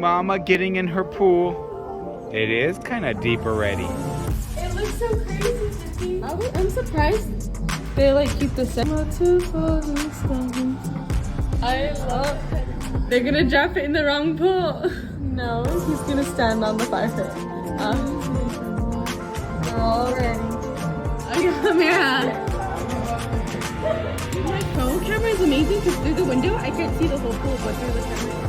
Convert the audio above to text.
Mama getting in her pool. It is kind of deep already. It looks so crazy, Sissy. I'm surprised they like keep the same. I love it. They're gonna drop it in the wrong pool. No, he's gonna stand on the fire pit. We're all ready. Okay, come here. My phone camera is amazing because through the window I can't see the whole pool, but through the camera.